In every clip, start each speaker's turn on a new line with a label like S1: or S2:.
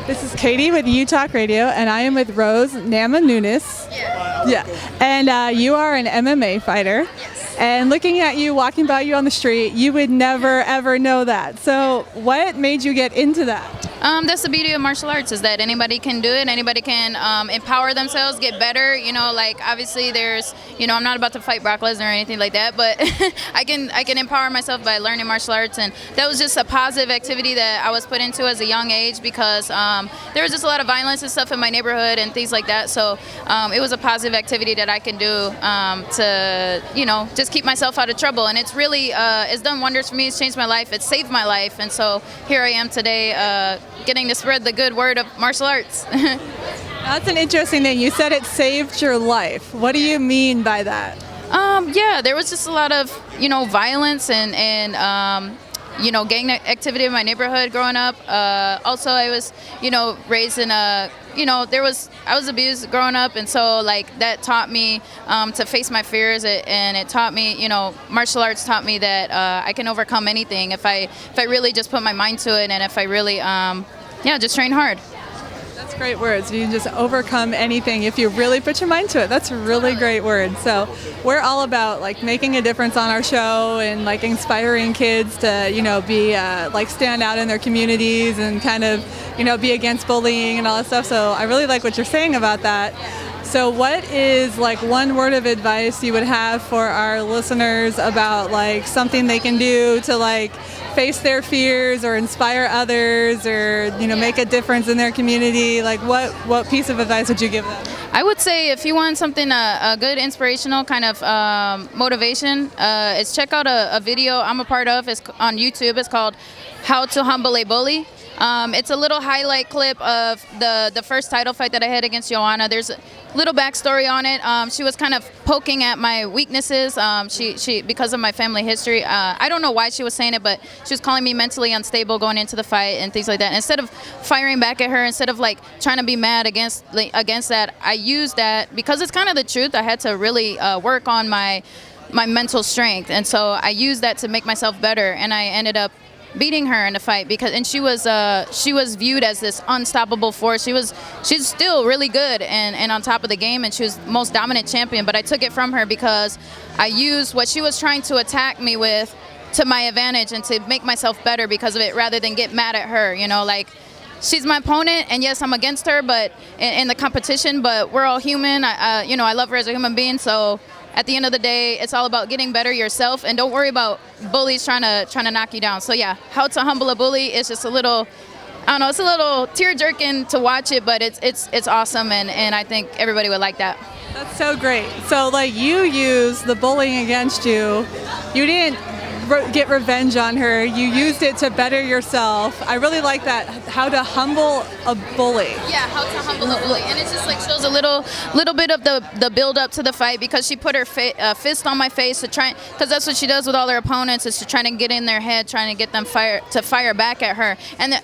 S1: This is Kati with Utalk Radio, and I am with Rose Namajunas. Yeah. And you are an MMA fighter.
S2: Yes.
S1: And looking at you, walking by you on the street, you would never, ever know that. So what made you get into that?
S2: That's the beauty of martial arts, is that anybody can do it. Anybody can empower themselves, get better. You know, like obviously there's, I'm not about to fight Brock Lesnar or anything like that, but I can empower myself by learning martial arts. And that was just a positive activity that I was put into as a young age because there was just a lot of violence and stuff in my neighborhood and things like that. So it was a positive activity that I can do to, just keep myself out of trouble. And it's really, it's done wonders for me. It's changed my life. It's saved my life. And so here I am today getting to spread the good word of martial arts.
S1: That's an interesting thing. You said it saved your life. What do you mean by that?
S2: Yeah, there was just a lot of, violence and gang activity in my neighborhood growing up. Also, I was, raised in a, I was abused growing up, and so like that taught me to face my fears, and it taught me, martial arts taught me that I can overcome anything if I really just put my mind to it, and if I really, just train hard.
S1: That's great words. You can just overcome anything if you really put your mind to it. That's a really great word. So we're all about like making a difference on our show and like inspiring kids to, be like stand out in their communities and kind of, be against bullying and all that stuff. So I really like what you're saying about that. So what is like one word of advice you would have for our listeners about like something they can do to like face their fears or inspire others or, make a difference in their community? Like what piece of advice would you give them?
S2: I would say if you want something, a good inspirational kind of motivation, is check out a video I'm a part of. It's on YouTube. It's called How to Humble a Bully. It's a little highlight clip of the first title fight that I had against Joanna. There's a little backstory on it. She was kind of poking at my weaknesses. She because of my family history. I don't know why she was saying it, but she was calling me mentally unstable going into the fight and things like that. And instead of firing back at her, instead of like trying to be mad against that, I used that because it's kind of the truth. I had to really work on my mental strength, and so I used that to make myself better. And I ended up beating her in the fight and she was viewed as this unstoppable force. She's still really good and on top of the game, and she was the most dominant champion, but I took it from her because I used what she was trying to attack me with to my advantage and to make myself better because of it, rather than get mad at her. Like she's my opponent, and yes, I'm against her, but in the competition, but we're all human. I love her as a human being, so at the end of the day, it's all about getting better yourself, and don't worry about bullies trying to knock you down. So yeah, How to Humble a Bully is just a little, it's a little tear-jerking to watch it, but it's awesome, and I think everybody would like that.
S1: That's so great. So like you use the bullying against you. You didn't get revenge on her. You used it to better yourself. I really like that. How to humble a bully.
S2: Yeah, how to humble a bully, and it just like shows a little bit of the build up to the fight because she put her fist on my face to try, because that's what she does with all her opponents, is to try to get in their head, trying to get them fire back at her. And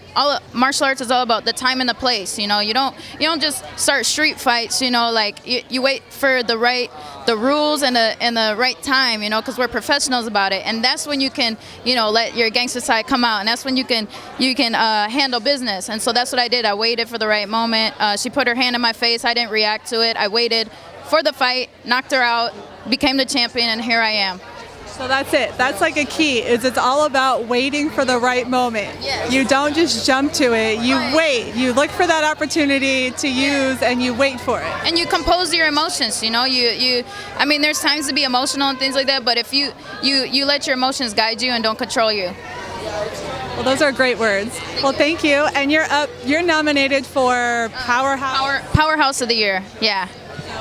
S2: martial arts is all about the time and the place. You don't just start street fights. Like you wait for the rules and the right time. Because we're professionals about it, and that's when you can let your gangster side come out, and that's when you can handle business. And so that's what I did. I waited for the right moment. She put her hand in my face. I didn't react to it. I waited for the fight, knocked her out, became the champion, and here I am.
S1: So that's it. That's like a key. It's all about waiting for the right moment.
S2: Yes.
S1: You don't just jump to it. You wait. You look for that opportunity to use, and you wait for it.
S2: And you compose your emotions. There's times to be emotional and things like that, but if you let your emotions guide you and don't control you.
S1: Well, those are great words. Well, thank you. And you're nominated for
S2: Powerhouse of the Year. Yeah.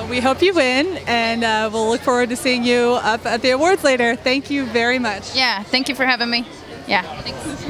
S1: We hope you win, and we'll look forward to seeing you up at the awards later. Thank you very much.
S2: Yeah, thank you for having me. Yeah, thanks.